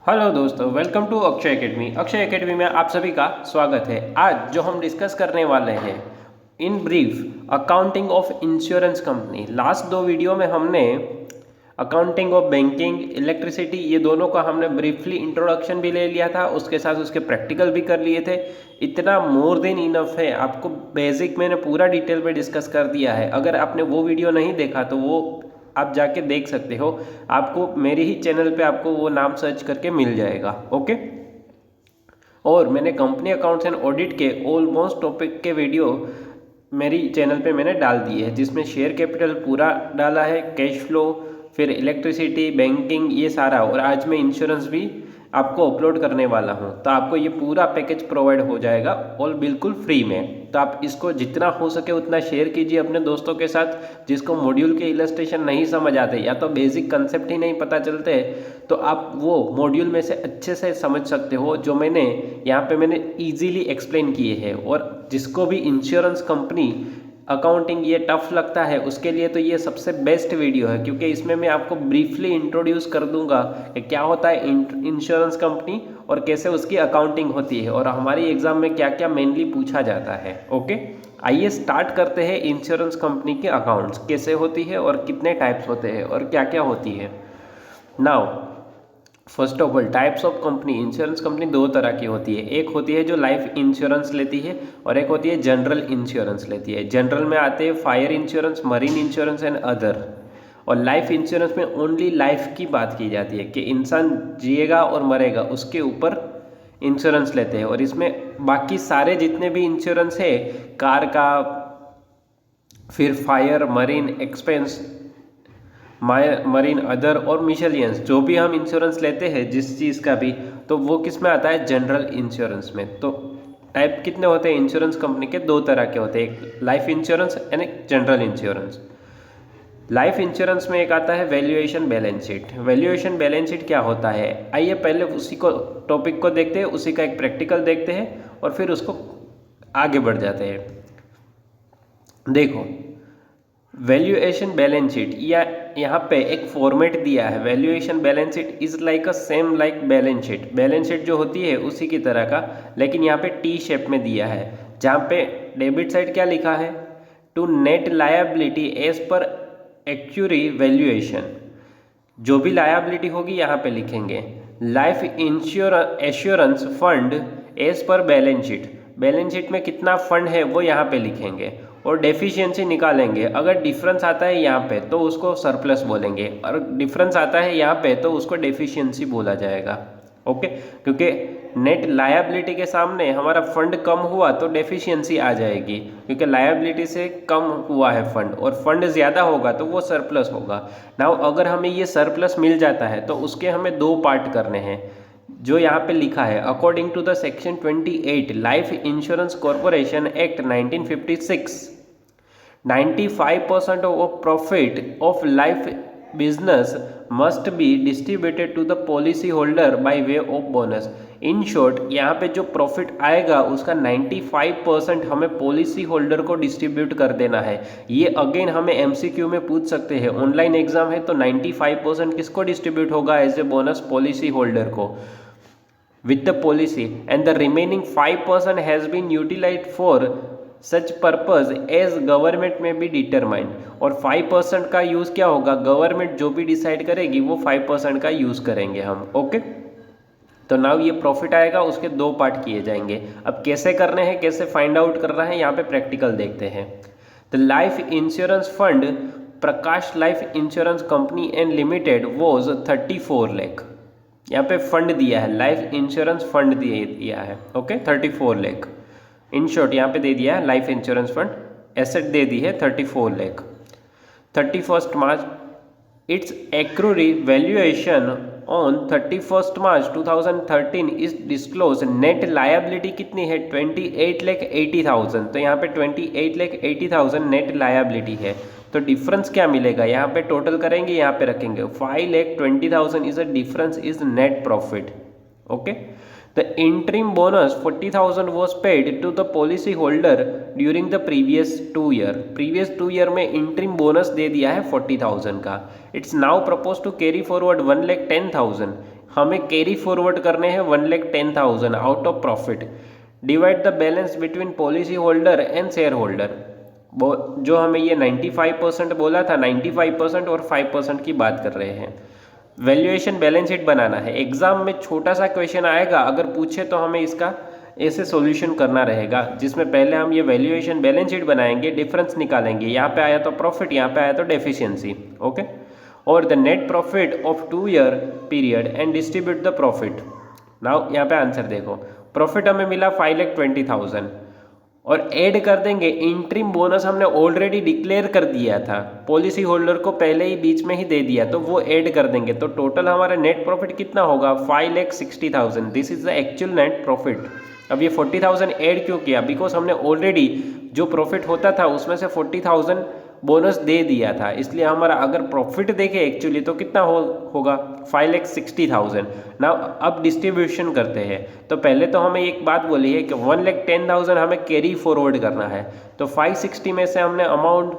Hello दोस्तों, welcome to Akshay Academy. Akshay Academy में आप सभी का स्वागत है। आज जो हम डिस्कस करने वाले हैं in brief accounting of insurance company. Last दो वीडियो में हमने अकाउंटिंग ऑफ बैंकिंग, इलेक्ट्रिसिटी, ये दोनों का हमने ब्रीफली इंट्रोडक्शन भी ले लिया था, उसके साथ उसके प्रैक्टिकल भी कर लिए थे। इतना मोर देन इनफ है, आपको बेसिक मैंने पूरा डिटेल में डिस्कस कर दिया है। अगर आपने वो वीडियो नहीं देखा तो वो आप जाके देख सकते हो, आपको मेरे ही चैनल पे आपको वो नाम सर्च करके मिल जाएगा। ओके। और मैंने कंपनी अकाउंट्स एंड ऑडिट के ऑलमोस्ट टॉपिक के वीडियो मेरी चैनल पे मैंने डाल दिए हैं, जिसमें शेयर कैपिटल पूरा डाला है, कैश फ्लो, फिर इलेक्ट्रिसिटी, बैंकिंग, ये सारा। और आज मैं इंश्योरेंस भी आपको अपलोड करने वाला हूँ, तो आपको ये पूरा पैकेज प्रोवाइड हो जाएगा और बिल्कुल फ्री में। तो आप इसको जितना हो सके उतना शेयर कीजिए अपने दोस्तों के साथ। जिसको मॉड्यूल के इलस्ट्रेशन नहीं समझ आते या तो बेसिक कंसेप्ट ही नहीं पता चलते, तो आप वो मॉड्यूल में से अच्छे से समझ सकते हो, जो मैंने यहाँ पे मैंने ईजीली एक्सप्लेन किए हैं। और जिसको भी इंश्योरेंस कंपनी अकाउंटिंग ये टफ लगता है, उसके लिए तो ये सबसे बेस्ट वीडियो है, क्योंकि इसमें मैं आपको ब्रीफली इंट्रोड्यूस कर दूंगा कि क्या होता है इंश्योरेंस कंपनी और कैसे उसकी अकाउंटिंग होती है, और हमारी एग्जाम में क्या क्या मेनली पूछा जाता है। ओके, आइए स्टार्ट करते हैं। इंश्योरेंस कंपनी के अकाउंट्स कैसे होती है और कितने टाइप्स होते हैं और क्या क्या होती है। Now first of all, types of company. Insurance company दो तरह की होती है। एक होती है जो लाइफ इंश्योरेंस लेती है और एक होती है जनरल इंश्योरेंस लेती है। जनरल में आते हैं fire insurance, marine insurance and other. और लाइफ इंश्योरेंस में ओनली लाइफ की बात की जाती है कि इंसान जिएगा और मरेगा, उसके ऊपर इंश्योरेंस लेते हैं। और इसमें बाकी सारे जितने भी इंश्योरेंस है, कार का, फिर fire, marine, expense, marine, other और मिशेलियंस, जो भी हम इंश्योरेंस लेते हैं जिस चीज़ का भी, तो वो किस में आता है? जनरल इंश्योरेंस में। तो टाइप कितने होते हैं इंश्योरेंस कंपनी के? दो तरह के होते हैं, एक लाइफ इंश्योरेंस एंड एक जनरल इंश्योरेंस। लाइफ इंश्योरेंस में एक आता है valuation balance sheet. Valuation balance sheet क्या होता है, आइए पहले उसी को टॉपिक को देखते हैं, उसी का एक प्रैक्टिकल देखते हैं और फिर उसको आगे बढ़ जाते हैं। देखो, वैल्यूएशन बैलेंस शीट या यहाँ पे एक फॉर्मेट दिया है। Valuation balance sheet is like a same like balance sheet. Balance sheet जो होती है उसी की तरह का, लेकिन यहाँ पे टी शेप में दिया है, जहाँ पे डेबिट साइड क्या लिखा है? To net liability as per actuary valuation. जो भी लायबिलिटी होगी यहाँ पे लिखेंगे। Life assurance fund as per balance sheet. Balance sheet में कितना फंड है वो यहाँ पे लिखेंगे और डेफिशिएंसी निकालेंगे। अगर डिफरेंस आता है यहाँ पे तो उसको सरप्लस बोलेंगे, और डिफरेंस आता है यहाँ पे तो उसको डेफिशिएंसी बोला जाएगा। ओके, क्योंकि नेट लायबिलिटी के सामने हमारा फंड कम हुआ तो डेफिशिएंसी आ जाएगी, क्योंकि लायबिलिटी से कम हुआ है फंड, और फंड ज़्यादा होगा तो वो सरप्लस होगा। नाउ अगर हमें ये सरप्लस मिल जाता है तो उसके हमें दो पार्ट करने हैं, जो यहाँ पे लिखा है। According to the section 28 life insurance corporation act 1956, 95% of profit of life business must be distributed to the policy holder by way of bonus। In short, यहाँ पे जो प्रॉफिट आएगा उसका 95% हमें पॉलिसी होल्डर को डिस्ट्रीब्यूट कर देना है। ये अगेन हमें एमसीक्यू में पूछ सकते हैं, ऑनलाइन एग्जाम है तो 95% किसको डिस्ट्रीब्यूट होगा as a bonus? Policy holder को, with the policy, and the remaining 5% has been utilized for such purpose as government में भी डिटरमाइंड। और 5% का यूज़ क्या होगा? गवर्नमेंट जो भी डिसाइड करेगी वो 5% का यूज़ करेंगे हम। ओके, तो नाउ ये प्रॉफिट आएगा, उसके दो पार्ट किए जाएंगे। अब कैसे करने हैं, कैसे फाइंड आउट करना है, यहाँ पे प्रैक्टिकल देखते हैं। The life insurance fund Prakash life insurance company and limited was 34 lakh. यहाँ पे फंड दिया है, लाइफ इंश्योरेंस फंड दिया है। ओके, 34 लाख इन शॉर्ट यहाँ पे दे दिया है। लाइफ इंश्योरेंस फंड एसेट दे दी है 34 lakh. 31 March its actuarial valuation on 31 March 2013 is disclose. Net liability कितनी है? 28,80,000। तो यहाँ पे 28,80,000 नेट लायबिलिटी है। तो डिफरेंस क्या मिलेगा? यहाँ पे टोटल करेंगे, यहाँ पे रखेंगे 5,20,000 is a difference is net profit. Okay, the interim bonus 40,000 was paid to the policy holder during the previous 2 year. Previous 2 year में इंटरिम बोनस दे दिया है 40,000 का। It's now propose to carry forward 1,10,000। हमें कैरी फॉरवर्ड करने हैं 1,10,000 out of profit. Divide the balance between policy holder and share holder. जो हमें ये 95% बोला था, 95% और 5% की बात कर रहे हैं। वैल्यूएशन बैलेंस शीट बनाना है। एग्जाम में छोटा सा क्वेश्चन आएगा, अगर पूछे तो हमें इसका ऐसे सॉल्यूशन करना रहेगा, जिसमें पहले हम ये वैल्यूएशन बैलेंस शीट बनाएंगे, डिफरेंस निकालेंगे, यहाँ पे आया तो प्रॉफिट, यहाँ पे आया तो डेफिशिएंसी। ओके, और the net profit of 2 year period and distribute the profit. Now यहाँ पे आंसर देखो, प्रॉफिट हमें मिला 5,20,000 और ऐड कर देंगे इंटरिम बोनस, हमने ऑलरेडी डिक्लेयर कर दिया था, पॉलिसी होल्डर को पहले ही बीच में ही दे दिया, तो वो ऐड कर देंगे, तो टोटल हमारा नेट प्रॉफिट कितना होगा 5,60,000। This is the actual net profit. अब ये 40,000 ऐड क्यों किया, बिकॉज हमने ऑलरेडी जो प्रॉफिट होता था उसमें से 40,000 बोनस दे दिया था, इसलिए हमारा अगर प्रॉफिट देखे एक्चुअली तो कितना होगा 5,60,000। ना अब डिस्ट्रीब्यूशन करते हैं, तो पहले तो हमें एक बात बोली है कि 1,10,000 हमें कैरी फॉरवर्ड करना है, तो 560 में से हमने amount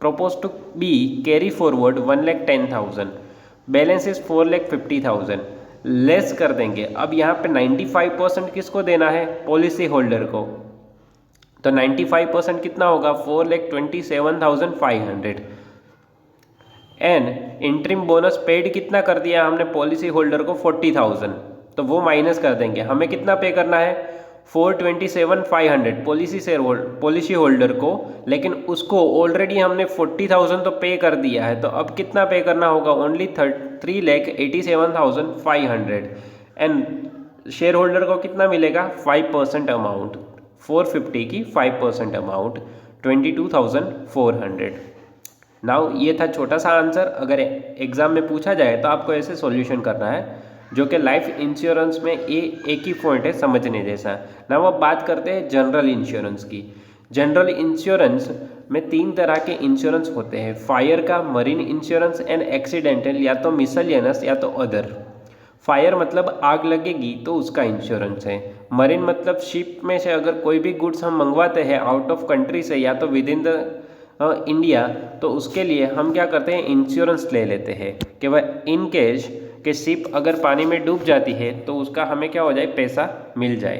propose to be carry forward 1,10,000, balance is 4,50,000, less कर देंगे। अब यहाँ पे 95% किसको देना है, पॉलिसी होल्डर को, तो 95% कितना होगा 4,27,500 एंड इंटरिम बोनस पेड कितना कर दिया हमने पॉलिसी होल्डर को 40,000, तो वो माइनस कर देंगे। हमें कितना पे करना है 4,27,500 पॉलिसी होल्डर को, लेकिन उसको ऑलरेडी हमने 40,000 तो पे कर दिया है, तो अब कितना पे करना होगा ओनली 3,87,500 एंड शेयर होल्डर को कितना मिलेगा 5% अमाउंट, 450 की 5% अमाउंट 22,400। नाउ ये था छोटा सा आंसर। अगर एग्जाम में पूछा जाए तो आपको ऐसे सॉल्यूशन करना है, जो कि लाइफ इंश्योरेंस में एक ही पॉइंट है समझने जैसा। नाउ अब बात करते हैं जनरल इंश्योरेंस की। जनरल इंश्योरेंस में 3 तरह के इंश्योरेंस होते हैं, फायर का, मरीन इंश्योरेंस एंड एक्सीडेंटल, या तो मिसलेनियस या तो अदर। फायर मतलब आग लगेगी तो उसका इंश्योरेंस है। मरीन मतलब शिप में से अगर कोई भी गुड्स हम मंगवाते हैं आउट ऑफ कंट्री से या तो विद इन द इंडिया, तो उसके लिए हम क्या करते हैं इंश्योरेंस ले लेते हैं कि वह इन केस कि शिप अगर पानी में डूब जाती है तो उसका हमें क्या हो जाए, पैसा मिल जाए।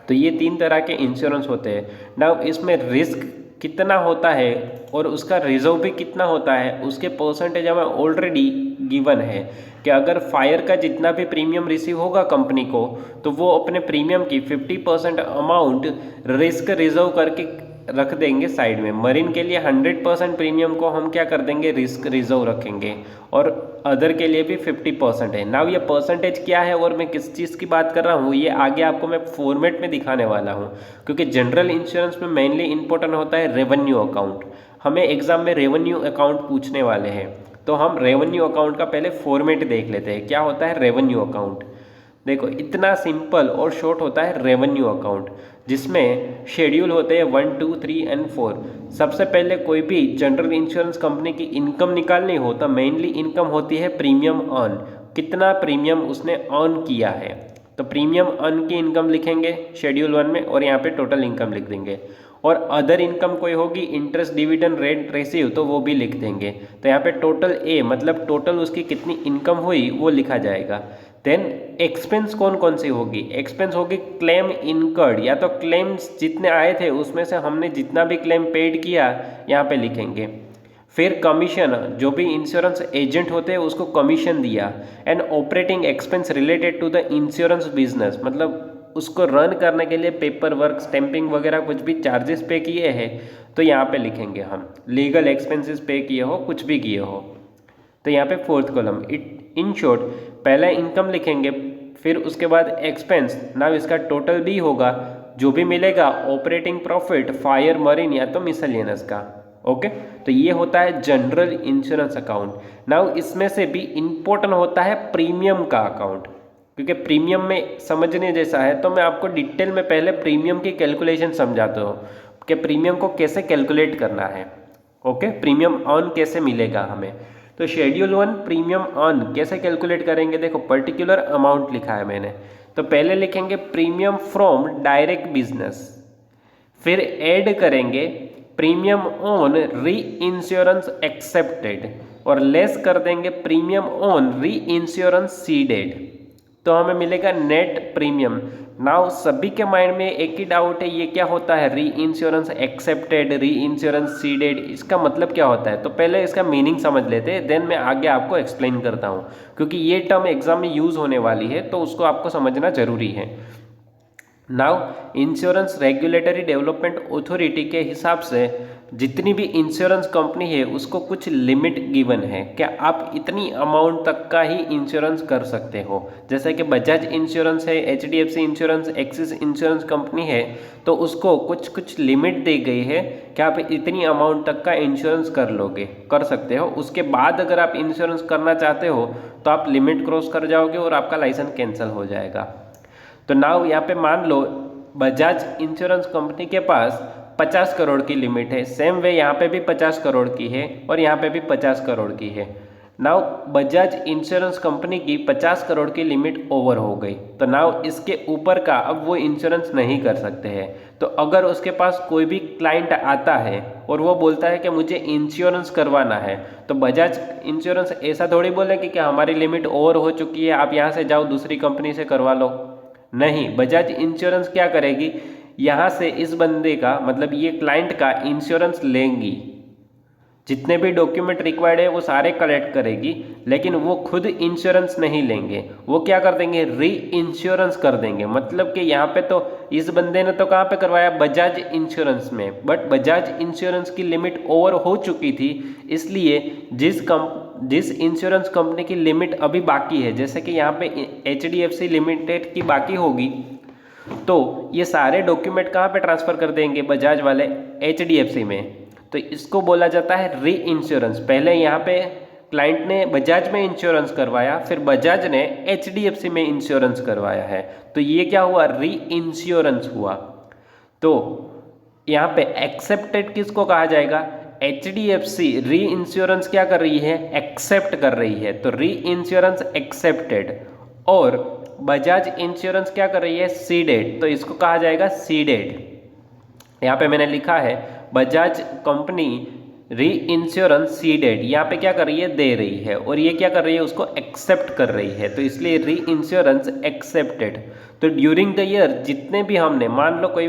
तो ये 3 तरह के इंश्योरेंस होते हैं। नाउ इसमें रिस्क कितना होता है और उसका रिजर्व भी कितना होता है, उसके परसेंटेज हमें ऑलरेडी गिवन है कि अगर फायर का जितना भी प्रीमियम रिसीव होगा कंपनी को, तो वो अपने प्रीमियम की 50% अमाउंट रिस्क रिजर्व करके रख देंगे साइड में। मरीन के लिए 100% प्रीमियम को हम क्या कर देंगे, रिस्क रिजर्व रखेंगे, और अदर के लिए भी 50% है। नाउ ये परसेंटेज क्या है और मैं किस चीज़ की बात कर रहा हूँ, ये आगे आपको मैं फॉर्मेट में दिखाने वाला हूँ, क्योंकि जनरल इंश्योरेंस में मेनली इंपॉर्टेंट होता है रेवेन्यू अकाउंट। हमें एग्जाम में रेवेन्यू अकाउंट पूछने वाले हैं, तो हम रेवेन्यू अकाउंट का पहले फॉर्मेट देख लेते हैं। क्या होता है रेवेन्यू अकाउंट, देखो इतना सिंपल और शॉर्ट होता है रेवेन्यू अकाउंट, जिसमें शेड्यूल होते हैं 1, 2, 3 एंड 4। सबसे पहले कोई भी जनरल इंश्योरेंस कंपनी की इनकम निकालनी हो तो मेनली इनकम होती है प्रीमियम अर्न, कितना प्रीमियम उसने अर्न किया है, तो प्रीमियम अर्न की इनकम लिखेंगे शेड्यूल 1 में, और यहाँ पे टोटल इनकम लिख देंगे। और अदर इनकम कोई होगी इंटरेस्ट डिविडेंड रेंट रिसीव, तो वो भी लिख देंगे। तो यहाँ पे टोटल ए मतलब टोटल उसकी कितनी इनकम हुई वो लिखा जाएगा। देन एक्सपेंस कौन कौन सी होगी, एक्सपेंस होगी क्लेम इनकर्ड, या तो क्लेम्स जितने आए थे उसमें से हमने जितना भी क्लेम पेड किया यहाँ पे लिखेंगे। फिर कमीशन, जो भी इंश्योरेंस एजेंट होते हैं उसको कमीशन दिया। And operating expense related to the insurance business, मतलब उसको रन करने के लिए पेपर वर्क, स्टैंपिंग वगैरह कुछ भी चार्जेस पे किए हैं तो यहाँ पे लिखेंगे हम। लीगल एक्सपेंसेस पे किए हो, कुछ भी किए हो, तो यहाँ पे 4th कॉलम। इन शॉर्ट पहले इनकम लिखेंगे, फिर उसके बाद एक्सपेंस, ना इसका टोटल भी होगा, जो भी मिलेगा ऑपरेटिंग प्रॉफिट, फायर, मरीन या तो मिसलेनियस का। ओके, तो ये होता है जनरल इंश्योरेंस अकाउंट। नाउ इसमें से भी इम्पोर्टेंट होता है प्रीमियम का अकाउंट, क्योंकि प्रीमियम में समझने जैसा है, तो मैं आपको डिटेल में पहले प्रीमियम की कैलकुलेशन समझाता हूँ कि प्रीमियम को कैसे कैलकुलेट करना है। ओके, प्रीमियम अर्न कैसे मिलेगा हमें। तो शेड्यूल 1 प्रीमियम अर्न कैसे कैलकुलेट करेंगे, देखो पर्टिकुलर अमाउंट लिखा है मैंने, तो पहले लिखेंगे प्रीमियम फ्रॉम डायरेक्ट बिजनेस, फिर ऐड करेंगे प्रीमियम ऑन री इंश्योरेंस एक्सेप्टेड, और लेस कर देंगे प्रीमियम ऑन री इंश्योरेंस सीडेड, तो हमें मिलेगा नेट प्रीमियम। नाउ सभी के माइंड में एक ही डाउट है, ये क्या होता है री इंश्योरेंस एक्सेप्टेड, री इंश्योरेंस सीडेड, इसका मतलब क्या होता है? तो पहले इसका मीनिंग समझ लेते हैं, देन मैं आगे आपको एक्सप्लेन करता हूँ, क्योंकि ये टर्म एग्जाम में यूज होने वाली है तो उसको आपको समझना जरूरी है। Now insurance regulatory development authority के हिसाब से जितनी भी इंश्योरेंस कंपनी है उसको कुछ लिमिट गिवन है, क्या आप इतनी अमाउंट तक का ही इंश्योरेंस कर सकते हो। जैसे कि बजाज इंश्योरेंस है, HDFC insurance, axis insurance company है, तो उसको कुछ कुछ लिमिट दी गई है कि आप इतनी अमाउंट तक का इंश्योरेंस कर सकते हो। उसके बाद अगर आप इंश्योरेंस करना चाहते हो तो आप लिमिट क्रॉस कर जाओगे और आपका लाइसेंस कैंसिल हो जाएगा। तो नाउ यहाँ पे मान लो बजाज इंश्योरेंस कंपनी के पास 50 करोड़ की लिमिट है, सेम वे यहाँ पे भी 50 करोड़ की है और यहाँ पे भी 50 करोड़ की है। नाउ बजाज इंश्योरेंस कंपनी की 50 करोड़ की लिमिट ओवर हो गई, तो नाउ इसके ऊपर का अब वो इंश्योरेंस नहीं कर सकते हैं। तो अगर उसके पास कोई भी क्लाइंट आता है और वो बोलता है कि मुझे इंश्योरेंस करवाना है, तो बजाज इंश्योरेंस ऐसा थोड़ी बोलेगी कि हमारी लिमिट ओवर हो चुकी है, आप यहाँ से जाओ दूसरी कंपनी से करवा लो। नहीं, बजाज इंश्योरेंस क्या करेगी, यहाँ से इस बंदे का मतलब ये क्लाइंट का इंश्योरेंस लेंगी, जितने भी डॉक्यूमेंट रिक्वायर्ड है वो सारे कलेक्ट करेगी, लेकिन वो खुद इंश्योरेंस नहीं लेंगे, वो क्या कर देंगे री इंश्योरेंस कर देंगे। मतलब कि यहाँ पे तो इस बंदे ने तो कहाँ पे करवाया, बजाज इंश्योरेंस में, बट बजाज इंश्योरेंस की लिमिट ओवर हो चुकी थी, इसलिए जिस इंश्योरेंस कंपनी की लिमिट अभी बाकी है, जैसे कि यहाँ पे एचडीएफसी लिमिटेड की बाकी होगी, तो ये सारे डॉक्यूमेंट कहाँ पे ट्रांसफर कर देंगे बजाज वाले, एचडीएफसी में। तो इसको बोला जाता है री इंश्योरेंस। पहले यहाँ पे क्लाइंट ने बजाज में इंश्योरेंस करवाया, फिर बजाज ने एचडीएफसी में इंश्योरेंस करवाया है, तो ये क्या हुआ, री इंश्योरेंस हुआ। तो यहाँ पे एक्सेप्टेड किसको कहा जाएगा, एचडीएफसी री इंश्योरेंस क्या कर रही है, एक्सेप्ट कर रही है, तो री इंश्योरेंस एक्सेप्टेड। और बजाज इंश्योरेंस क्या कर रही है, सीडेड, तो इसको कहा जाएगा सीडेड। यहाँ पे मैंने लिखा है बजाज कंपनी री इंश्योरेंस सीडेड, यहाँ पे क्या कर रही है, दे रही है, और ये क्या कर रही है, उसको एक्सेप्ट कर रही है, तो इसलिए री इंश्योरेंस एक्सेप्टेड। तो ड्यूरिंग द ईयर जितने भी हमने, मान लो कोई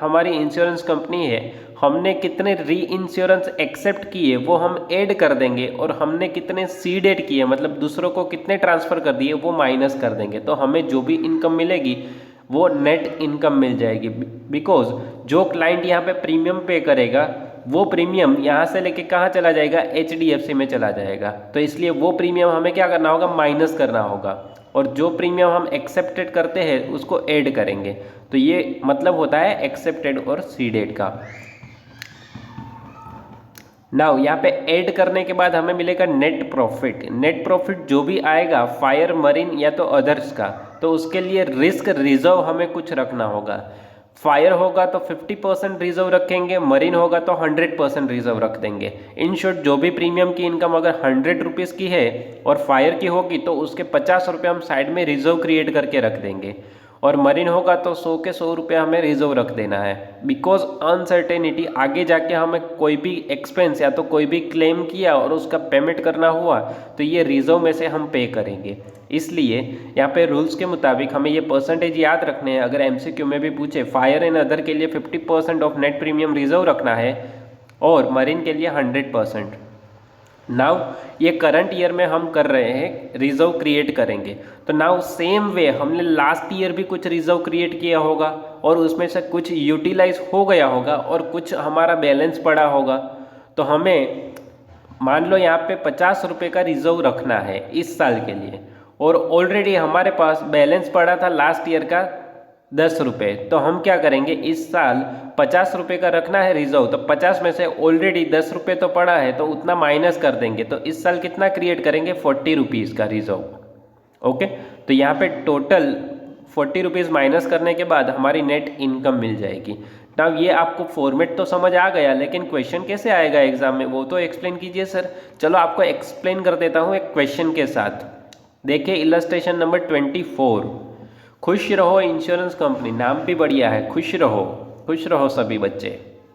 हमारी इंश्योरेंस कंपनी है, हमने कितने री इंश्योरेंस एक्सेप्ट किए वो हम ऐड कर देंगे, और हमने कितने सीडेड किए मतलब दूसरों को कितने ट्रांसफर कर दिए वो माइनस कर देंगे, तो हमें जो भी इनकम मिलेगी वो नेट इनकम मिल जाएगी। बिकॉज जो क्लाइंट यहाँ पे प्रीमियम पे करेगा वो प्रीमियम यहाँ से लेके कहाँ चला जाएगा, एचडीएफसी में चला जाएगा, तो इसलिए वो प्रीमियम हमें क्या करना होगा, माइनस करना होगा, और जो प्रीमियम हम एक्सेप्टेड करते हैं उसको ऐड करेंगे। तो ये मतलब होता है एक्सेप्टेड और सीडेड का। नाउ यहाँ पे ऐड करने के बाद हमें मिलेगा नेट प्रॉफिट। नेट प्रॉफिट जो भी आएगा फायर, मरीन या तो अदर्स का, तो उसके लिए रिस्क रिजर्व हमें कुछ रखना होगा। फायर होगा तो 50% रिजर्व रखेंगे, मरीन होगा तो 100% रिजर्व रख देंगे। इन शॉर्ट जो भी प्रीमियम की इनकम अगर 100 रुपीज़ की है और फायर की होगी तो उसके 50 रुपये हम साइड में रिजर्व क्रिएट करके रख देंगे, और मरीन होगा तो 100 के 100 रुपये हमें रिजर्व रख देना है। बिकॉज अनसर्टेनिटी, आगे जाके हमें कोई भी एक्सपेंस या तो कोई भी क्लेम किया और उसका पेमेंट करना हुआ तो ये रिजर्व में से हम पे करेंगे। इसलिए यहाँ पे रूल्स के मुताबिक हमें ये परसेंटेज याद रखने हैं। अगर एमसीक्यू में भी पूछे, फायर एंड अदर के लिए 50% ऑफ नेट प्रीमियम रिजर्व रखना है और मरीन के लिए 100%। नाउ ये करंट ईयर में हम कर रहे हैं, रिजर्व क्रिएट करेंगे, तो नाउ सेम वे हमने लास्ट ईयर भी कुछ रिजर्व क्रिएट किया होगा और उसमें से कुछ यूटिलाइज हो गया होगा और कुछ हमारा बैलेंस पड़ा होगा। तो हमें मान लो यहाँ पे 50 रुपये का रिजर्व रखना है इस साल के लिए, और ऑलरेडी हमारे पास बैलेंस पड़ा था लास्ट ईयर का 10 रुपये, तो हम क्या करेंगे, इस साल 50 रुपये का रखना है रिजर्व, तो 50 में से ऑलरेडी 10 रुपये तो पड़ा है तो उतना माइनस कर देंगे, तो इस साल कितना क्रिएट करेंगे, 40 रुपीज़ का रिजर्व। ओके, तो यहाँ पे टोटल 40 रुपीज़ माइनस करने के बाद हमारी नेट इनकम मिल जाएगी। नाउ ये आपको फॉर्मेट तो समझ आ गया, लेकिन क्वेश्चन कैसे आएगा एग्जाम में वो तो एक्सप्लेन कीजिए सर। चलो आपको एक्सप्लेन कर देता हूँ एक क्वेश्चन के साथ। देखिए इलस्ट्रेशन नंबर 24, खुश रहो इंश्योरेंस कंपनी, नाम भी बढ़िया है, खुश रहो सभी बच्चे।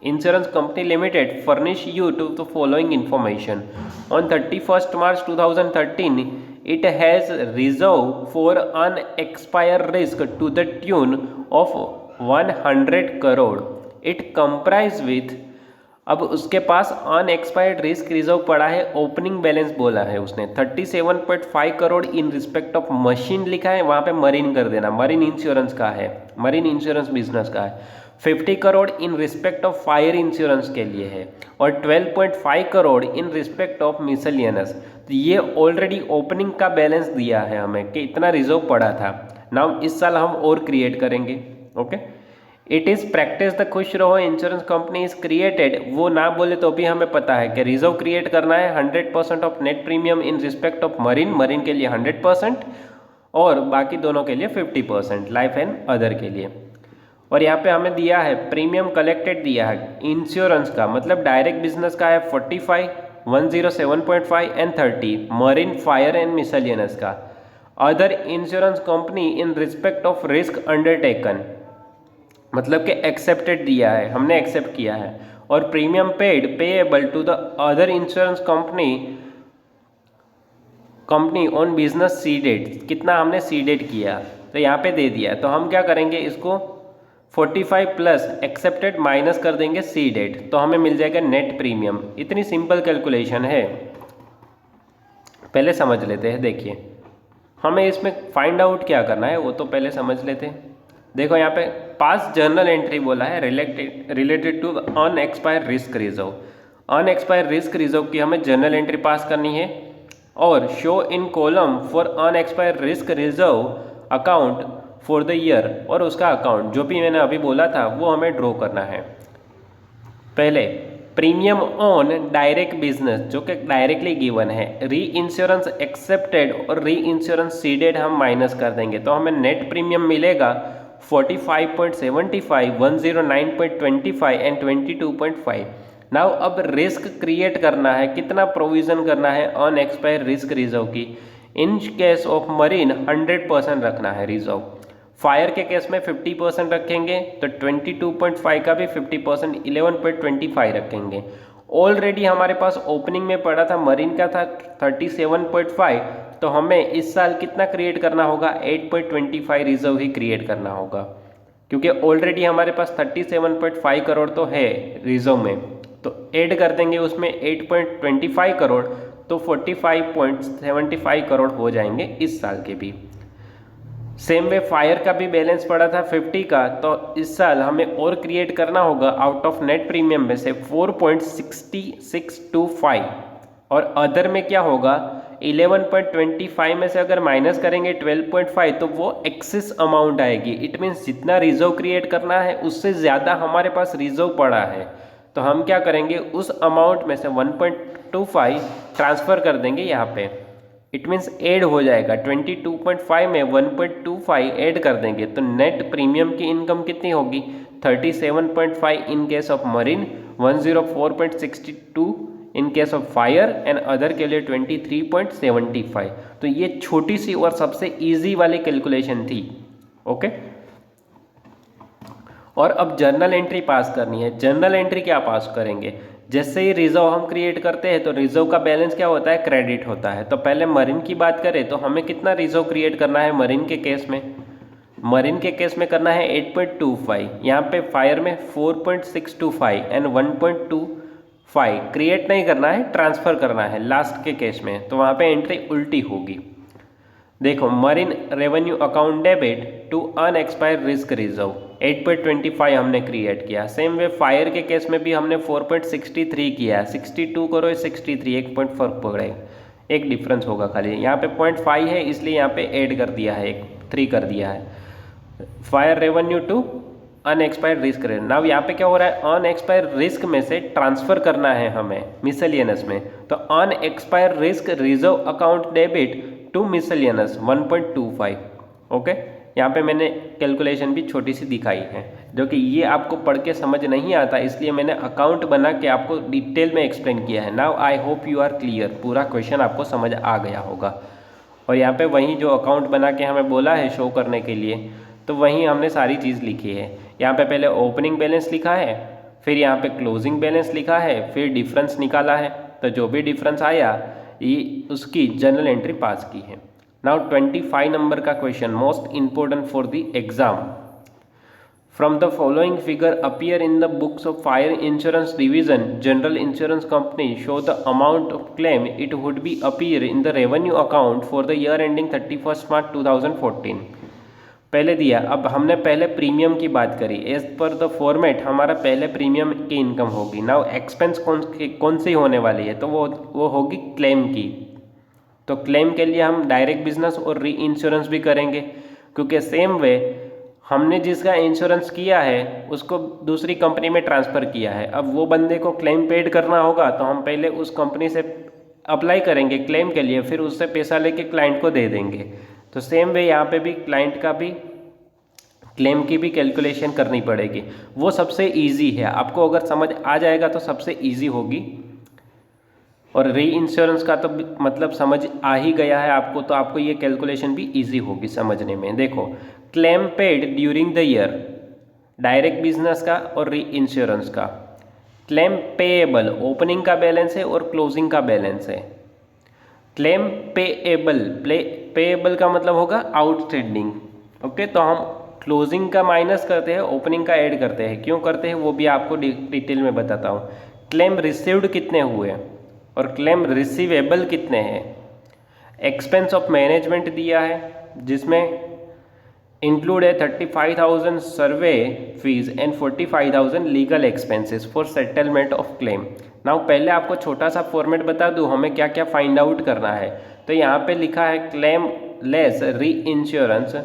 Insurance Company Limited furnish you to the following information. On 31st March 2013, it has reserved for unexpired risk to the tune of 100 crore. It comprise with, अब उसके पास अनएक्सपायर्ड रिस्क रिजर्व पड़ा है, ओपनिंग बैलेंस बोला है उसने 37.5 crore in respect of machine लिखा है, वहाँ पे मरीन कर देना, मरीन इंश्योरेंस का है, मरीन इंश्योरेंस बिजनेस का है। 50 crore in respect of fire insurance के लिए है और 12.5 करोड़ इन रिस्पेक्ट ऑफ मिसलियनस। तो ये ऑलरेडी ओपनिंग का बैलेंस दिया है हमें कि इतना रिजर्व पड़ा था। नाउ इस साल हम और क्रिएट करेंगे। Okay, it is practice the खुश रहो इंश्योरेंस कंपनी इज क्रिएटेड, वो ना बोले तो भी हमें पता है कि रिजर्व क्रिएट करना है 100% of net premium in respect of marine, marine के लिए 100% और बाकी दोनों के लिए 50%, लाइफ एंड अदर के लिए। और यहाँ पे हमें दिया है प्रीमियम कलेक्टेड दिया है इंश्योरेंस का, मतलब डायरेक्ट बिजनेस का है 45, 107.5 एंड 30, मरीन, फायर एंड मिसलियनस का। Other insurance company in respect of risk undertaken, मतलब कि एक्सेप्टेड दिया है, हमने एक्सेप्ट किया है। और premium paid payable to the other insurance company on business ceded, कितना हमने सीडेड किया तो यहाँ पे दे दिया। तो हम क्या करेंगे, इसको 45 प्लस एक्सेप्टेड माइनस कर देंगे सीडेड, तो हमें मिल जाएगा नेट प्रीमियम। इतनी सिंपल कैलकुलेशन है, पहले समझ लेते हैं। देखिए हमें इसमें फाइंड आउट क्या करना है वो तो पहले समझ लेते हैं। देखो यहाँ पे पास जर्नल एंट्री बोला है related to unexpired risk reserve. Unexpired risk reserve की हमें जर्नल एंट्री पास करनी है और show in column for unexpired risk reserve account for the year, और उसका अकाउंट जो भी मैंने अभी बोला था वो हमें ड्रॉ करना है। पहले प्रीमियम ऑन डायरेक्ट बिजनेस जो कि डायरेक्टली गिवन है, री इंश्योरेंस एक्सेप्टेड और री इंश्योरेंस सीडेड हम माइनस कर देंगे तो हमें नेट प्रीमियम मिलेगा 45.75, 109.25 एंड 22.5। नाउ अब रिस्क क्रिएट करना है, कितना प्रोविजन करना है अनएक्सपायर्ड रिस्क रिजर्व की। इन केस ऑफ मरीन 100% रखना है रिजर्व, फायर के केस में 50% रखेंगे तो 22.5 का भी 50%, 11.25 रखेंगे। ऑलरेडी हमारे पास ओपनिंग में पड़ा था मरीन का था 37.5, तो हमें इस साल कितना क्रिएट करना होगा, 8.25 रिजर्व ही क्रिएट करना होगा, क्योंकि ऑलरेडी हमारे पास 37.5 करोड़ तो है रिजर्व में, तो ऐड कर देंगे उसमें 8.25 करोड़, तो 45.75 करोड़ हो जाएंगे इस साल के भी। सेम वे फायर का भी बैलेंस पड़ा था 50 का, तो इस साल हमें और क्रिएट करना होगा आउट ऑफ नेट प्रीमियम में से 4.6625, और अदर में क्या होगा 11.25 में से अगर माइनस करेंगे 12.5 तो वो एक्सेस अमाउंट आएगी। इट मीन्स जितना रिजर्व क्रिएट करना है उससे ज़्यादा हमारे पास रिजर्व पड़ा है, तो हम क्या करेंगे उस अमाउंट में से 1.25 ट्रांसफ़र कर देंगे यहाँ पे। इट मीन्स ऐड हो जाएगा 22.5 में 1.25 ऐड कर देंगे तो नेट प्रीमियम की इनकम कितनी होगी 37.5 in case of marine, 104.62 in case of fire and other के लिए 23.75। तो ये छोटी सी और सबसे इजी वाली कैलकुलेशन थी। ओके, और अब जर्नल एंट्री पास करनी है। जर्नल एंट्री क्या पास करेंगे, जैसे ही रिजर्व हम क्रिएट करते हैं तो रिजर्व का बैलेंस क्या होता है, क्रेडिट होता है। तो पहले मरीन की बात करें तो हमें कितना रिजर्व क्रिएट करना है मरीन के केस में, मरीन के केस में करना है 8.25, यहाँ पे फायर में 4.625 एंड 1.25 क्रिएट नहीं करना है, ट्रांसफ़र करना है लास्ट के केस में, तो वहाँ पे एंट्री उल्टी होगी। देखो marine revenue account debit to unexpired risk reserve 8.25 हमने क्रिएट किया। सेम वे फायर के केस में भी हमने 4.63 किया, 62 करो 63, एक पॉइंट फर्क पड़ेगा, एक डिफरेंस होगा खाली, यहाँ पे 0.5 है इसलिए यहाँ पे ऐड कर दिया है, एक 3 कर दिया है। Fire revenue to unexpired risk revenue, now यहाँ पे क्या हो रहा है अनएक्सपायर्ड रिस्क में से ट्रांसफ़र करना है हमें मिसलियनस में, तो unexpired risk reserve account debit to miscellaneous 1.25। Okay, यहाँ पे मैंने कैलकुलेशन भी छोटी सी दिखाई है, जो कि ये आपको पढ़ के समझ नहीं आता इसलिए मैंने अकाउंट बना के आपको डिटेल में एक्सप्लेन किया है। Now I hope you are clear, पूरा क्वेश्चन आपको समझ आ गया होगा। और यहाँ पे वहीं जो अकाउंट बना के हमें बोला है शो करने के लिए, तो वहीं हमने सारी चीज़ लिखी है। यहाँ पे पहले ओपनिंग बैलेंस लिखा है फिर यहाँ पे क्लोजिंग बैलेंस लिखा है, फिर डिफरेंस निकाला है, तो जो भी डिफरेंस आया ये उसकी जनरल एंट्री पास की है। नाउ 25 नंबर का question, most important for the exam. From the following figure appear in the books of Fire Insurance Division, General Insurance Company, show the amount of claim it would be appear in the revenue account for the year ending 31st March 2014। पहले दिया, अब हमने पहले premium की बात करी। As per the format हमारा पहले प्रीमियम की इनकम होगी। नाउ एक्सपेंस कौन सी होने वाली है, तो वो होगी क्लेम की। तो क्लेम के लिए हम डायरेक्ट बिजनेस और री इंश्योरेंस भी करेंगे, क्योंकि सेम वे हमने जिसका इंश्योरेंस किया है उसको दूसरी कंपनी में ट्रांसफ़र किया है। अब वो बंदे को क्लेम पेड करना होगा, तो हम पहले उस कंपनी से अप्लाई करेंगे क्लेम के लिए, फिर उससे पैसा लेके क्लाइंट को दे देंगे। तो सेम वे यहाँ पे भी क्लाइंट का भी क्लेम की भी कैलकुलेशन करनी पड़ेगी। वो सबसे इजी है, आपको अगर समझ आ जाएगा तो सबसे इजी होगी। और री इंश्योरेंस का तो मतलब समझ आ ही गया है आपको, तो आपको ये कैलकुलेशन भी इजी होगी समझने में। देखो, claim paid during the year, direct business का और री इंश्योरेंस का। क्लेम पेएबल, ओपनिंग का बैलेंस है और क्लोजिंग का बैलेंस है। क्लेम पेएबल, पेएबल का मतलब होगा आउटस्टैंडिंग। ओके, तो हम क्लोजिंग का माइनस करते हैं, ओपनिंग का ऐड करते हैं। क्यों करते हैं वो भी आपको डिटेल में बताता हूँ। क्लेम रिसीव्ड कितने हुए और क्लेम रिसीवेबल कितने हैं। एक्सपेंस ऑफ मैनेजमेंट दिया है, जिसमें इंक्लूड है 35,000 survey fees and 45,000 legal expenses for settlement of claim. Now पहले आपको छोटा सा फॉर्मेट बता दूं हमें क्या क्या फाइंड आउट करना है। तो यहाँ पे लिखा है क्लेम लेस री insurance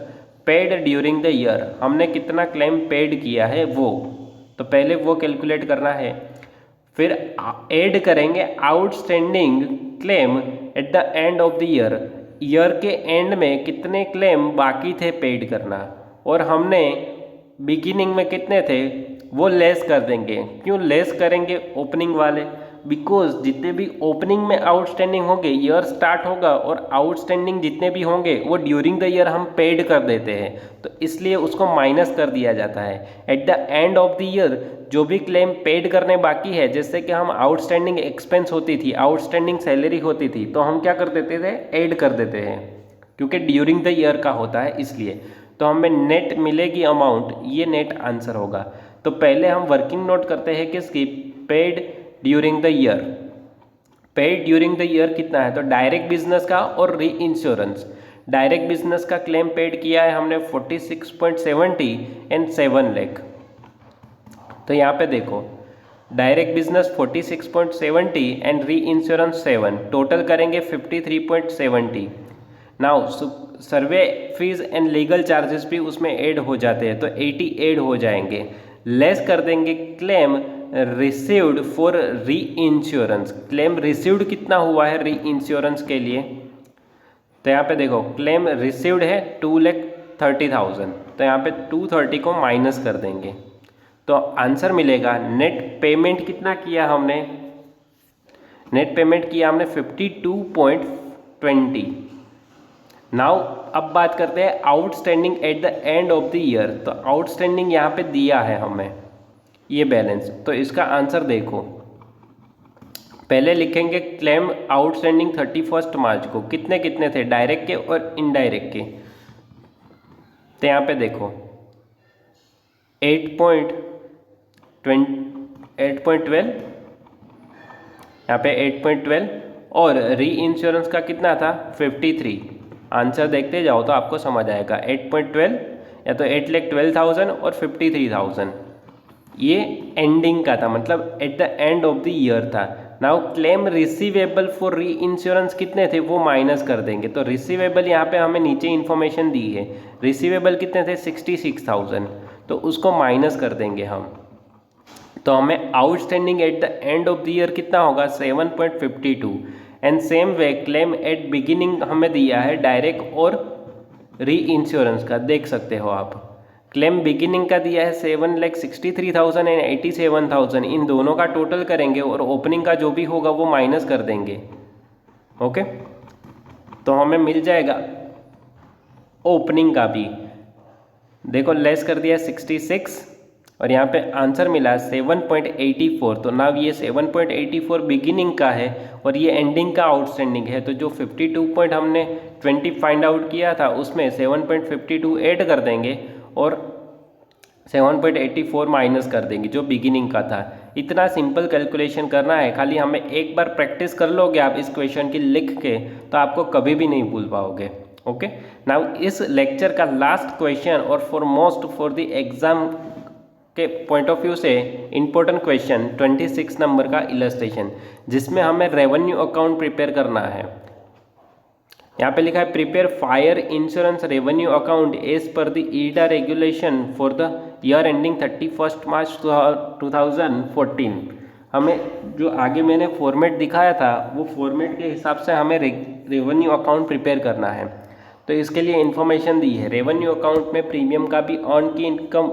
paid during the year, हमने कितना क्लेम पेड किया है वो, तो पहले वो कैलकुलेट करना है। फिर ऐड करेंगे outstanding claim eight the end of the year के एंड में कितने क्लेम बाकी थे पेड करना, और हमने बिगिनिंग में कितने थे वो लेस कर देंगे। क्यों लेस करेंगे ओपनिंग वाले, बिकॉज जितने भी ओपनिंग में आउटस्टैंडिंग होंगे, ईयर स्टार्ट होगा और आउटस्टैंडिंग जितने भी होंगे वो ड्यूरिंग द ईयर हम पेड कर देते हैं, तो इसलिए उसको माइनस कर दिया जाता है। Eight the end of the year जो भी क्लेम पेड करने बाकी है, जैसे कि हम आउटस्टैंडिंग एक्सपेंस होती थी, आउटस्टैंडिंग सैलरी होती थी, तो हम क्या कर देते थे, ऐड कर देते हैं, क्योंकि ड्यूरिंग द ईयर का होता है इसलिए। तो हमें नेट मिलेगी अमाउंट, ये नेट आंसर होगा। तो पहले हम वर्किंग नोट करते हैं किसकी, paid during the year. Paid during the year कितना है, तो डायरेक्ट बिजनेस का और री इंश्योरेंस। डायरेक्ट बिजनेस का क्लेम पेड किया है हमने 46.70 एंड 7 लाख। तो यहाँ पे देखो, direct business 46.70 and re insurance 7, total करेंगे 53.70। Now survey fees and legal charges भी उसमें ऐड हो जाते हैं, तो 80 ऐड हो जाएंगे। लेस कर देंगे क्लेम रिसीव्ड फॉर री इंश्योरेंस। क्लेम रिसीव्ड कितना हुआ है री इंश्योरेंस के लिए, तो यहाँ पे देखो क्लेम रिसीव्ड है 2,30,000, तो यहाँ पे 230 को माइनस कर देंगे, तो आंसर मिलेगा नेट पेमेंट कितना किया हमने, नेट पेमेंट किया हमने 52.20। नाउ अब बात करते हैं outstanding at the end of the year. तो आउटस्टैंडिंग यहाँ पे दिया है हमें ये बैलेंस, तो इसका आंसर देखो, पहले लिखेंगे क्लेम आउटस्टैंडिंग 31 मार्च को कितने कितने थे, डायरेक्ट के और इनडायरेक्ट के। तो यहाँ पे देखो 8.12, यहाँ पे 8.12 और री इंश्योरेंस का कितना था 53। आंसर देखते जाओ तो आपको समझ आएगा। 8.12 या तो 8,12,000 और 53,000, ये एंडिंग का था, मतलब at the end of the year था। Now claim receivable for reinsurance कितने थे वो माइनस कर देंगे। तो रिसीवेबल यहाँ पे हमें नीचे इन्फॉर्मेशन दी है, रिसीवेबल कितने थे 66,000, तो उसको माइनस कर देंगे हम। तो हमें outstanding at the end of the year कितना होगा 7.52। And same way claim at beginning हमें दिया है डायरेक्ट और री इंश्योरेंस का, देख सकते हो आप। क्लेम बिगिनिंग का दिया है 7,63,000 एंड 87,000, इन दोनों का टोटल करेंगे और ओपनिंग का जो भी होगा वो माइनस कर देंगे। ओके, तो हमें मिल जाएगा ओपनिंग का भी, देखो लेस कर दिया 66 और यहाँ पे आंसर मिला 7.84। तो नाउ ये 7.84 बिगिनिंग का है और ये एंडिंग का आउटस्टैंडिंग है। तो जो 52 पॉइंट हमने 20 फाइंड आउट किया था उसमें 7.52 ऐड कर देंगे और 7.84 माइनस कर देंगे जो बिगिनिंग का था। इतना सिंपल कैलकुलेशन करना है, खाली हमें एक बार प्रैक्टिस कर लोगे आप इस क्वेश्चन की लिख के तो आपको कभी भी नहीं भूल पाओगे। ओके, नाउ इस लेक्चर का लास्ट क्वेश्चन और फॉर द एग्जाम के पॉइंट ऑफ व्यू से इम्पोर्टेंट क्वेश्चन 26 नंबर का इलस्ट्रेशन, जिसमें हमें रेवेन्यू अकाउंट प्रिपेयर करना है। यहाँ पे लिखा है prepare fire insurance revenue account as per the IRDA regulation for the year ending 31 March 2014। हमें जो आगे मैंने फॉर्मेट दिखाया था वो फॉर्मेट के हिसाब से हमें रेवेन्यू अकाउंट प्रिपेयर करना है। तो इसके लिए इन्फॉर्मेशन दी है। रेवेन्यू अकाउंट में प्रीमियम का भी अर्न की इनकम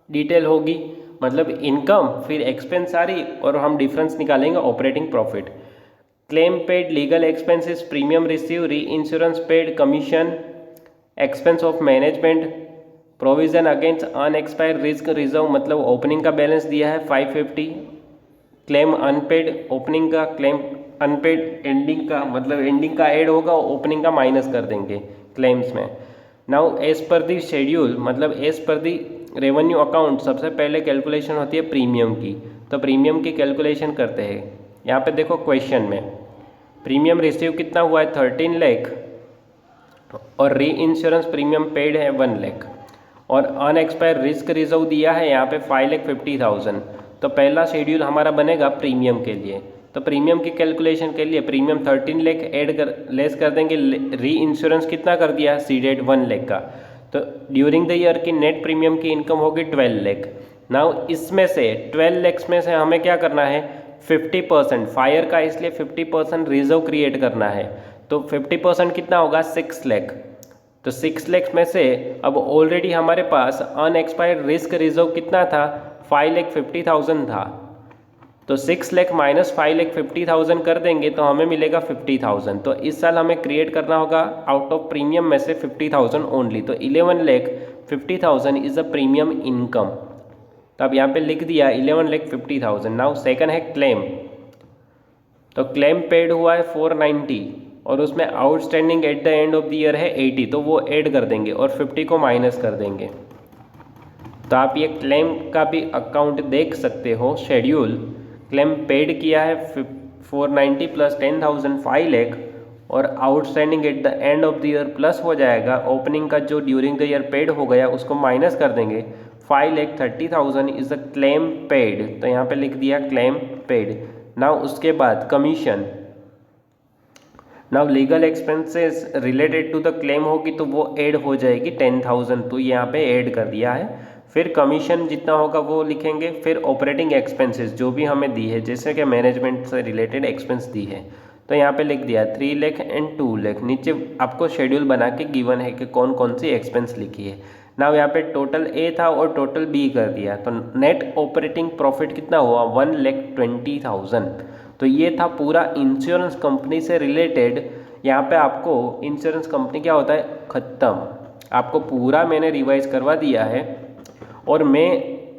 डिटेल होगी, मतलब इनकम फिर एक्सपेंस सारी, और हम डिफरेंस निकालेंगे operating profit. Claim paid, legal expenses, premium receive, reinsurance paid, commission, expense of management, provision against unexpired risk reserve, मतलब ओपनिंग का बैलेंस दिया है 550, क्लेम अनपेड ओपनिंग का, क्लेम अनपेड एंडिंग का, मतलब एंडिंग का ऐड होगा ओपनिंग का माइनस कर देंगे क्लेम्स में। नाउ एज पर दी शेड्यूल, मतलब एज पर दी रेवेन्यू अकाउंट सबसे पहले कैलकुलेशन होती है प्रीमियम की। तो प्रीमियम की कैलकुलेशन करते हैं। यहाँ पे देखो क्वेश्चन में प्रीमियम रिसीव कितना हुआ है 13 लाख और री इंश्योरेंस प्रीमियम पेड है 1 लाख और अनएक्सपायर्ड रिस्क रिजर्व दिया है यहाँ पे 5,50,000। तो पहला शेड्यूल हमारा बनेगा प्रीमियम के लिए। तो प्रीमियम की कैलकुलेशन के लिए प्रीमियम 13 लाख लेस कर देंगे, री इंश्योरेंस कितना कर दिया सीडेड 1 लाख का। तो ड्यूरिंग द ईयर की नेट प्रीमियम की इनकम होगी 12 लाख। नाउ इसमें से 12 लाख में से हमें क्या करना है 50% फायर का, इसलिए 50% रिजर्व क्रिएट करना है। तो 50% कितना होगा 6 लाख। तो 6 लाख में से अब ऑलरेडी हमारे पास अनएक्सपायर्ड रिस्क रिजर्व कितना था 5,50,000 था। तो 6 लाख माइनस 5,50,000 कर देंगे तो हमें मिलेगा 50,000। तो इस साल हमें क्रिएट करना होगा आउट ऑफ प्रीमियम में से 50,000 ओनली। तो 11,50,000 इज अ प्रीमियम इनकम। तो अब यहाँ पे लिख दिया 11,50,000। नाउ सेकंड है क्लेम। तो क्लेम पेड हुआ है 490 और उसमें outstanding at the end of the year है 80, तो वो ऐड कर देंगे और 50 को माइनस कर देंगे। तो आप ये क्लेम का भी अकाउंट देख सकते हो शेड्यूल। क्लेम पेड किया है 490 प्लस 10,000 5 लाख और outstanding at the end of the year plus हो जाएगा ओपनिंग का जो ड्यूरिंग द ईयर पेड हो गया उसको माइनस कर देंगे 5,30,000 इज अ क्लेम पेड। तो यहाँ पे लिख दिया क्लेम पेड। नाउ उसके बाद commission. Now legal expenses related to the claim होगी तो वो ऐड हो जाएगी 10,000, तो यहाँ पे ऐड कर दिया है। फिर कमीशन जितना होगा वो लिखेंगे। फिर ऑपरेटिंग एक्सपेंसेस जो भी हमें दी है, जैसे कि मैनेजमेंट से रिलेटेड एक्सपेंस दी है, तो यहाँ पे लिख दिया 3 लाख एंड 2 लाख। नीचे आपको शेड्यूल बना के गिवन है कि कौन कौन सी एक्सपेंस लिखी है। ना यहाँ पे टोटल ए था और टोटल बी कर दिया। तो नेट ऑपरेटिंग प्रॉफिट कितना हुआ 1,20,000। तो ये था पूरा इंश्योरेंस कंपनी से रिलेटेड। यहाँ पे आपको इंश्योरेंस कंपनी क्या होता है ख़त्म, आपको पूरा मैंने रिवाइज करवा दिया है। और मैं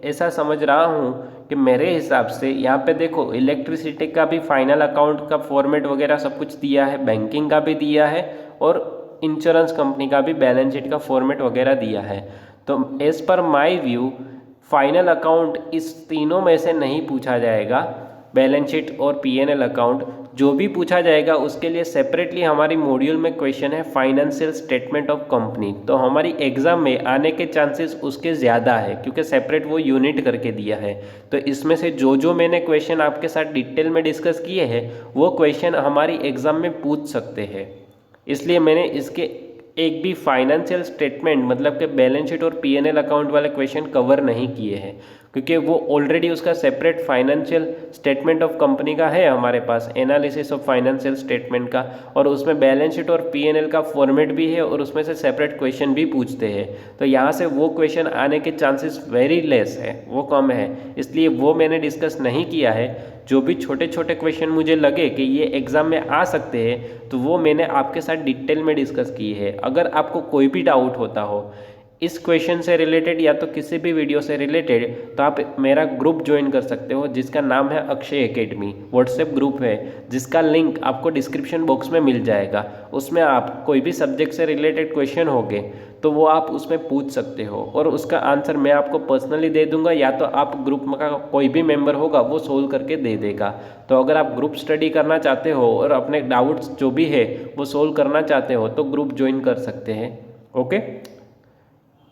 ऐसा समझ रहा हूँ कि मेरे हिसाब से यहाँ पे देखो इलेक्ट्रिसिटी का भी फाइनल अकाउंट का फॉर्मेट वगैरह सब कुछ दिया है, बैंकिंग का भी दिया है और इंश्योरेंस कंपनी का भी बैलेंस शीट का फॉर्मेट वगैरह दिया है। तो as per my view final account इस तीनों में से नहीं पूछा जाएगा। बैलेंस शीट और पीएनएल अकाउंट जो भी पूछा जाएगा उसके लिए सेपरेटली हमारी मॉड्यूल में क्वेश्चन है फाइनेंशियल स्टेटमेंट ऑफ कंपनी। तो हमारी एग्जाम में आने के चांसेस उसके ज़्यादा है क्योंकि सेपरेट वो यूनिट करके दिया है। तो इसमें से जो मैंने क्वेश्चन आपके साथ डिटेल में डिस्कस किए हैं वो क्वेश्चन हमारी एग्जाम में पूछ सकते हैं। इसलिए मैंने इसके एक भी फाइनेंशियल स्टेटमेंट मतलब कि बैलेंस शीट और पीएनएल अकाउंट वाले क्वेश्चन कवर नहीं किए हैं क्योंकि वो ऑलरेडी उसका separate financial statement of company का है हमारे पास, एनालिसिस ऑफ फाइनेंशियल स्टेटमेंट का, और उसमें बैलेंस शीट और पीएनएल का फॉर्मेट भी है और उसमें से सेपरेट क्वेश्चन भी पूछते हैं। तो यहाँ से वो क्वेश्चन आने के चांसेस वेरी लेस है, वो कम है, इसलिए वो मैंने डिस्कस नहीं किया है। जो भी छोटे छोटे क्वेश्चन मुझे लगे कि ये एग्ज़ाम में आ सकते हैं तो वो मैंने आपके साथ डिटेल में डिस्कस की है। अगर आपको कोई भी डाउट होता हो इस क्वेश्चन से रिलेटेड या तो किसी भी वीडियो से रिलेटेड, तो आप मेरा ग्रुप ज्वाइन कर सकते हो जिसका नाम है अक्षय एकेडमी। व्हाट्सएप ग्रुप है जिसका लिंक आपको डिस्क्रिप्शन बॉक्स में मिल जाएगा। उसमें आप कोई भी सब्जेक्ट से रिलेटेड क्वेश्चन होंगे तो वो आप उसमें पूछ सकते हो और उसका आंसर मैं आपको पर्सनली दे दूंगा, या तो आप ग्रुप में का कोई भी मेंबर होगा वो सोल्व करके दे देगा। तो अगर आप ग्रुप स्टडी करना चाहते हो और अपने डाउट्स जो भी है वो सोल्व करना चाहते हो तो ग्रुप ज्वाइन कर सकते हैं। ओके,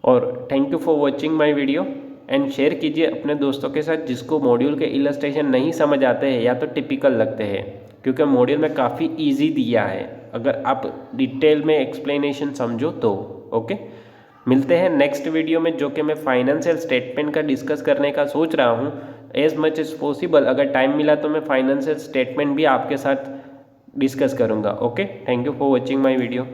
और thank you for watching my video and share कीजिए अपने दोस्तों के साथ जिसको मॉड्यूल के इलस्ट्रेशन नहीं समझ आते हैं या तो टिपिकल लगते हैं, क्योंकि मॉड्यूल में काफ़ी इजी दिया है अगर आप डिटेल में एक्सप्लेनेशन समझो तो। ओके, मिलते हैं नेक्स्ट वीडियो में जो कि मैं फाइनेंशियल स्टेटमेंट का डिस्कस करने का सोच रहा हूँ। एज मच एज पॉसिबल अगर टाइम मिला तो मैं फाइनेंशियल स्टेटमेंट भी आपके साथ डिस्कस करूँगा। Okay, thank you for watching my video.